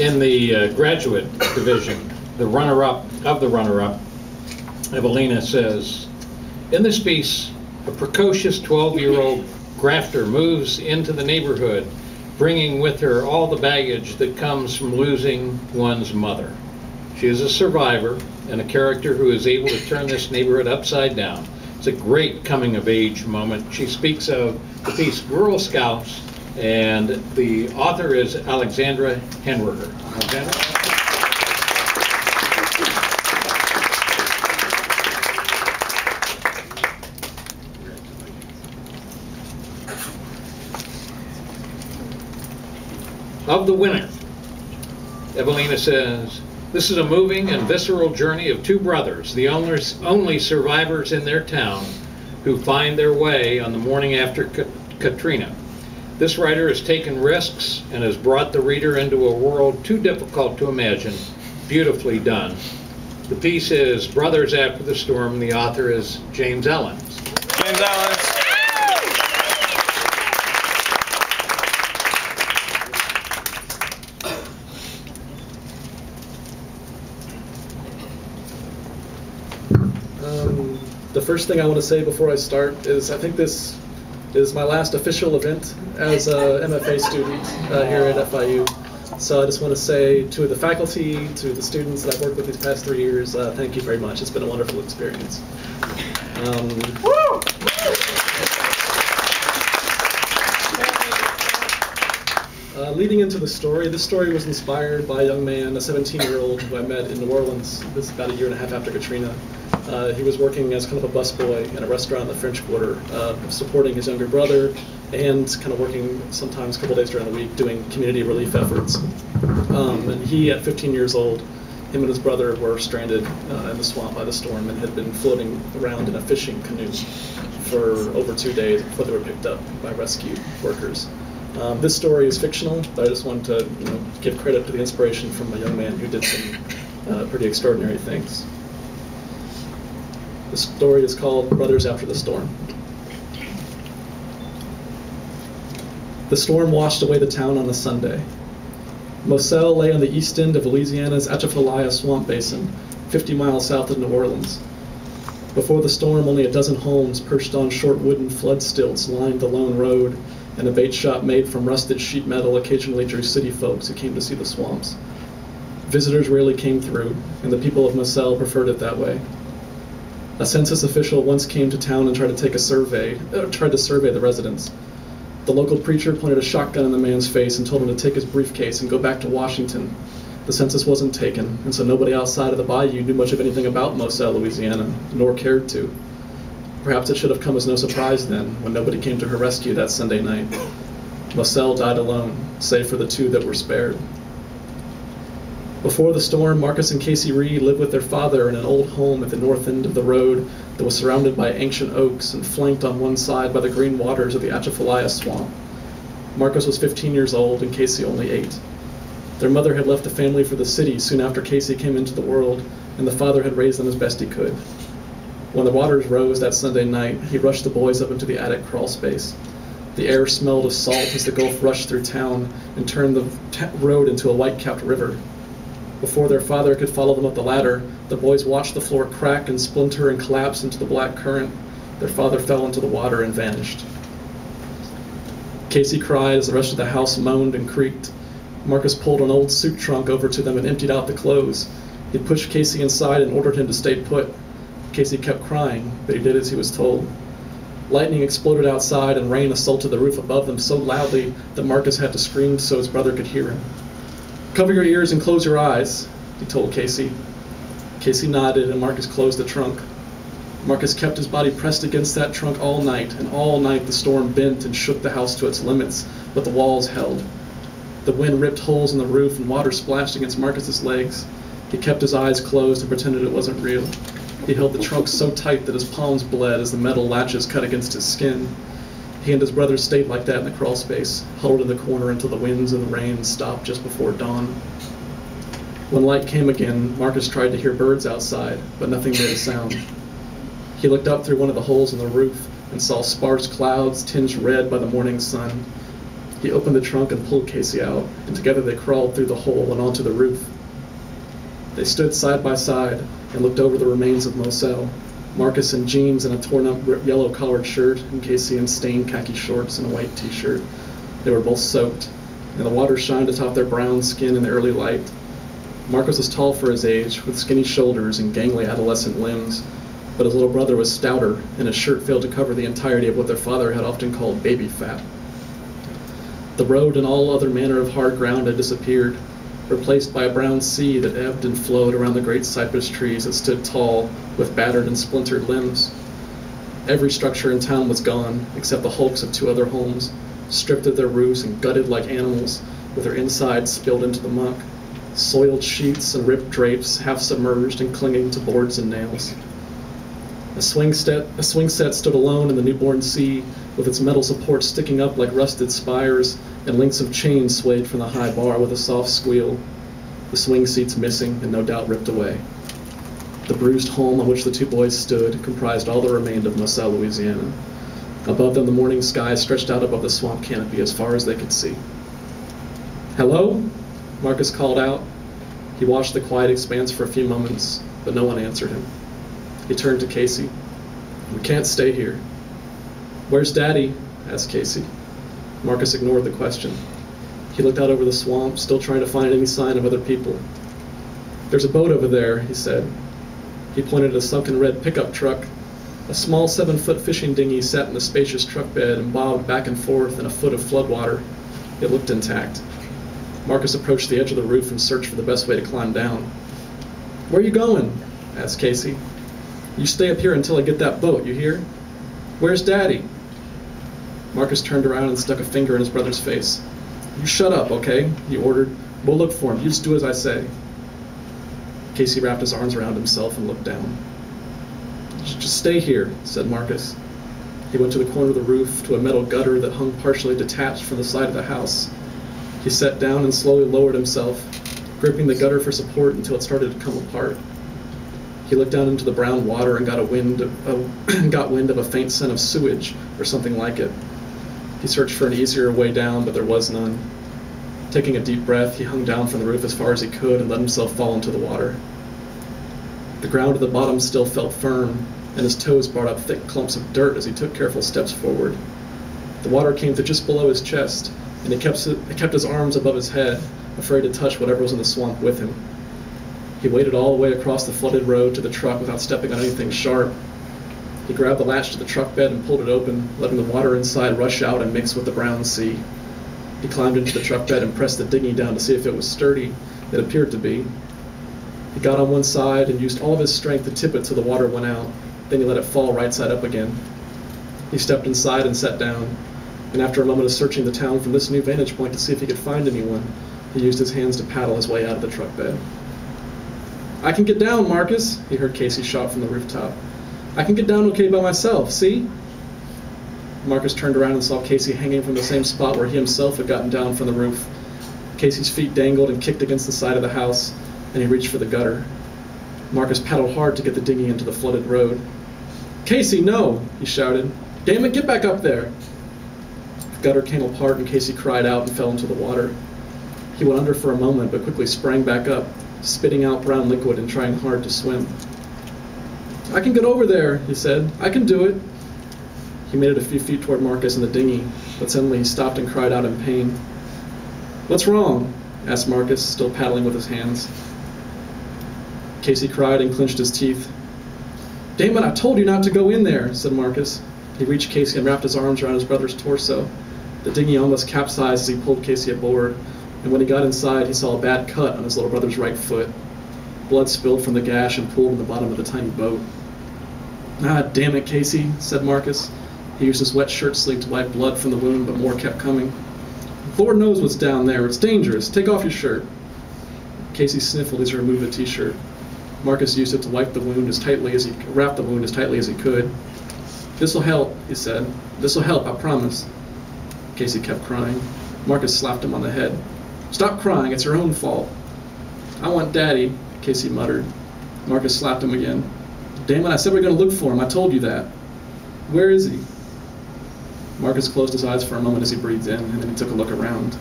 In the graduate division, the runner-up of the runner-up, Evelina says, in this piece, a precocious 12-year-old grafter moves into the neighborhood, bringing with her all the baggage that comes from losing one's mother. She is a survivor and a character who is able to turn this neighborhood upside down. It's a great coming-of-age moment. She speaks of the piece Girl Scouts, and the author is Alexandra Henriger. Alexandra? Of the winner, Evelina says, this is a moving and visceral journey of two brothers, the only survivors in their town, who find their way on the morning after Katrina. This writer has taken risks and has brought the reader into a world too difficult to imagine, beautifully done. The piece is Brothers After the Storm. The author is James Elens. James Elens. The first thing I want to say before I start is I think this is my last official event as a MFA student here at FIU. So I just want to say to the faculty, to the students that I've worked with these past 3 years, thank you very much. It's been a wonderful experience. Leading into the story, this story was inspired by a young man, a 17-year-old who I met in New Orleans. This is about a year and a half after Katrina. He was working as kind of a busboy in a restaurant in the French Quarter, supporting his younger brother and kind of working sometimes a couple days during the week doing community relief efforts. And he, at 15 years old, him and his brother were stranded in the swamp by the storm and had been floating around in a fishing canoe for over 2 days before they were picked up by rescue workers. This story is fictional, but I just wanted to give credit to the inspiration from a young man who did some pretty extraordinary things. The story is called Brothers After the Storm. The storm washed away the town on a Sunday. Moselle lay on the east end of Louisiana's Atchafalaya swamp basin, 50 miles south of New Orleans. Before the storm, only a dozen homes perched on short wooden flood stilts lined the lone road, and a bait shop made from rusted sheet metal occasionally drew city folks who came to see the swamps. Visitors rarely came through, and the people of Moselle preferred it that way. A census official once came to town and tried to survey the residents. The local preacher pointed a shotgun in the man's face and told him to take his briefcase and go back to Washington. The census wasn't taken, and so nobody outside of the bayou knew much of anything about Moselle, Louisiana, nor cared to. Perhaps it should have come as no surprise then, when nobody came to her rescue that Sunday night. Moselle died alone, save for the two that were spared. Before the storm, Marcus and Casey Reed lived with their father in an old home at the north end of the road that was surrounded by ancient oaks and flanked on one side by the green waters of the Atchafalaya swamp. Marcus was 15 years old and Casey only 8. Their mother had left the family for the city soon after Casey came into the world, and the father had raised them as best he could. When the waters rose that Sunday night, he rushed the boys up into the attic crawl space. The air smelled of salt as the Gulf rushed through town and turned the road into a white-capped river. Before their father could follow them up the ladder, the boys watched the floor crack and splinter and collapse into the black current. Their father fell into the water and vanished. Casey cried as the rest of the house moaned and creaked. Marcus pulled an old suit trunk over to them and emptied out the clothes. He pushed Casey inside and ordered him to stay put. Casey kept crying, but he did as he was told. Lightning exploded outside and rain assaulted the roof above them so loudly that Marcus had to scream so his brother could hear him. "Cover your ears and close your eyes," he told Casey. Casey nodded and Marcus closed the trunk. Marcus kept his body pressed against that trunk all night, and all night the storm bent and shook the house to its limits, but the walls held. The wind ripped holes in the roof and water splashed against Marcus's legs. He kept his eyes closed and pretended it wasn't real. He held the trunk so tight that his palms bled as the metal latches cut against his skin. He and his brother stayed like that in the crawl space, huddled in the corner until the winds and the rain stopped just before dawn. When light came again, Marcus tried to hear birds outside, but nothing made a sound. He looked up through one of the holes in the roof and saw sparse clouds tinged red by the morning sun. He opened the trunk and pulled Casey out, and together they crawled through the hole and onto the roof. They stood side by side and looked over the remains of Moselle, Marcus in jeans and a torn-up yellow-collared shirt, and Casey in stained khaki shorts and a white t-shirt. They were both soaked, and the water shined atop their brown skin in the early light. Marcus was tall for his age, with skinny shoulders and gangly adolescent limbs, but his little brother was stouter, and his shirt failed to cover the entirety of what their father had often called baby fat. The road and all other manner of hard ground had disappeared, replaced by a brown sea that ebbed and flowed around the great cypress trees that stood tall with battered and splintered limbs. Every structure in town was gone, except the hulks of 2 other homes, stripped of their roofs and gutted like animals, with their insides spilled into the muck, soiled sheets and ripped drapes half submerged and clinging to boards and nails. A swing set stood alone in the newborn sea, with its metal supports sticking up like rusted spires, and links of chains swayed from the high bar with a soft squeal, the swing seats missing and no doubt ripped away. The bruised home on which the 2 boys stood comprised all that remained of Moselle, Louisiana. Above them, the morning sky stretched out above the swamp canopy as far as they could see. "Hello?" Marcus called out. He watched the quiet expanse for a few moments, but no one answered him. He turned to Casey. "We can't stay here." "Where's Daddy?" asked Casey. Marcus ignored the question. He looked out over the swamp, still trying to find any sign of other people. "There's a boat over there," he said. He pointed at a sunken red pickup truck. A small 7-foot fishing dinghy sat in the spacious truck bed and bobbed back and forth in a foot of floodwater. It looked intact. Marcus approached the edge of the roof and searched for the best way to climb down. "Where are you going?" asked Casey. "You stay up here until I get that boat, you hear? Where's Daddy?" Marcus turned around and stuck a finger in his brother's face. "You shut up, okay?" he ordered. "We'll look for him. You just do as I say." Casey wrapped his arms around himself and looked down. "Just stay here," said Marcus. He went to the corner of the roof to a metal gutter that hung partially detached from the side of the house. He sat down and slowly lowered himself, gripping the gutter for support until it started to come apart. He looked down into the brown water and got wind of a faint scent of sewage or something like it. He searched for an easier way down, but there was none. Taking a deep breath, he hung down from the roof as far as he could and let himself fall into the water. The ground at the bottom still felt firm, and his toes brought up thick clumps of dirt as he took careful steps forward. The water came to just below his chest, and he kept his arms above his head, afraid to touch whatever was in the swamp with him. He waded all the way across the flooded road to the truck without stepping on anything sharp. He grabbed the latch to the truck bed and pulled it open, letting the water inside rush out and mix with the brown sea. He climbed into the truck bed and pressed the dinghy down to see if it was sturdy. It appeared to be. He got on one side and used all of his strength to tip it till the water went out. Then he let it fall right side up again. He stepped inside and sat down, and after a moment of searching the town from this new vantage point to see if he could find anyone, he used his hands to paddle his way out of the truck bed. "I can get down, Marcus," he heard Casey shout from the rooftop. "I can get down okay by myself, see?" Marcus turned around and saw Casey hanging from the same spot where he himself had gotten down from the roof. Casey's feet dangled and kicked against the side of the house, and he reached for the gutter. Marcus paddled hard to get the dinghy into the flooded road. "Casey, no!" he shouted. "Damn it, get back up there!" The gutter came apart and Casey cried out and fell into the water. He went under for a moment but quickly sprang back up, spitting out brown liquid and trying hard to swim. "I can get over there," he said. "I can do it." He made it a few feet toward Marcus and the dinghy, but suddenly he stopped and cried out in pain. "What's wrong?" asked Marcus, still paddling with his hands. Casey cried and clenched his teeth. "Damn it, I told you not to go in there," said Marcus. He reached Casey and wrapped his arms around his brother's torso. The dinghy almost capsized as he pulled Casey aboard, and when he got inside, he saw a bad cut on his little brother's right foot. Blood spilled from the gash and pooled in the bottom of the tiny boat. "Ah, damn it, Casey," said Marcus. He used his wet shirt sleeve to wipe blood from the wound, but more kept coming. "Lord knows what's down there. It's dangerous. Take off your shirt." Casey sniffled as he removed the t-shirt. Marcus used it to wrap the wound as tightly as he could. "This'll help," he said. "This'll help, I promise." Casey kept crying. Marcus slapped him on the head. "Stop crying. It's your own fault." "I want Daddy," Casey muttered. Marcus slapped him again. "Damn it, I said we were going to look for him. I told you that." "Where is he?" Marcus closed his eyes for a moment as he breathed in, and then he took a look around.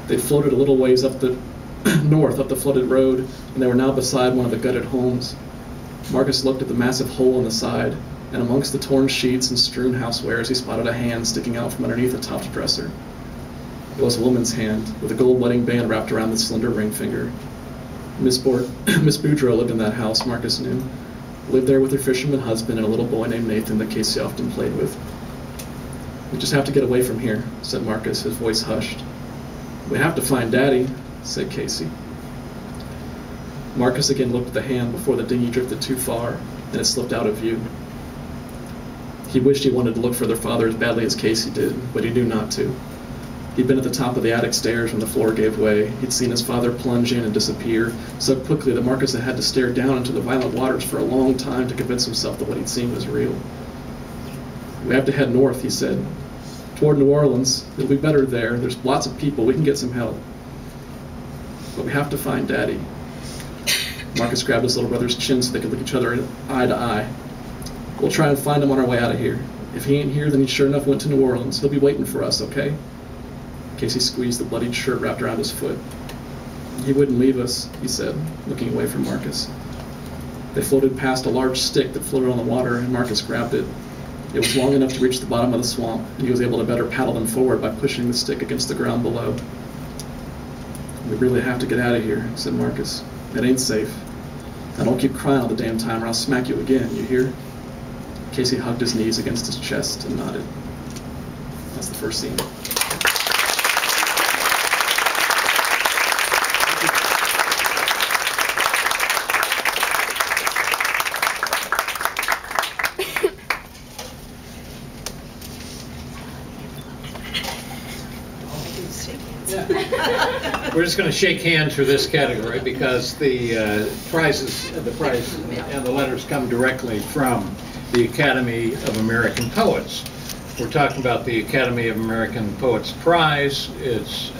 They'd floated a little ways up the north, up the flooded road, and they were now beside one of the gutted homes. Marcus looked at the massive hole in the side, and amongst the torn sheets and strewn housewares, he spotted a hand sticking out from underneath a topped dresser. It was a woman's hand, with a gold wedding band wrapped around the slender ring finger. Miss Boudreaux lived in that house, Marcus knew. Lived there with her fisherman husband and a little boy named Nathan that Casey often played with. "We just have to get away from here," said Marcus, his voice hushed. "We have to find Daddy," said Casey. Marcus again looked at the hand before the dinghy drifted too far, and it slipped out of view. He wished he wanted to look for their father as badly as Casey did, but he knew not to. He'd been at the top of the attic stairs when the floor gave way. He'd seen his father plunge in and disappear so quickly that Marcus had had to stare down into the violent waters for a long time to convince himself that what he'd seen was real. "We have to head north," he said. "Toward New Orleans. It'll be better there. There's lots of people. We can get some help. But we have to find Daddy." Marcus grabbed his little brother's chin so they could look each other eye to eye. "We'll try and find him on our way out of here. If he ain't here, then he sure enough went to New Orleans. He'll be waiting for us, okay?" Casey squeezed the bloodied shirt wrapped around his foot. "He wouldn't leave us," he said, looking away from Marcus. They floated past a large stick that floated on the water, and Marcus grabbed it. It was long enough to reach the bottom of the swamp, and he was able to better paddle them forward by pushing the stick against the ground below. "We really have to get out of here," said Marcus. "It ain't safe. Now don't keep crying all the damn time or I'll smack you again, you hear?" Casey hugged his knees against his chest and nodded. That's the first scene. We're just going to shake hands for this category because the prize and the letters come directly from the Academy of American Poets. We're talking about the Academy of American Poets Prize. It's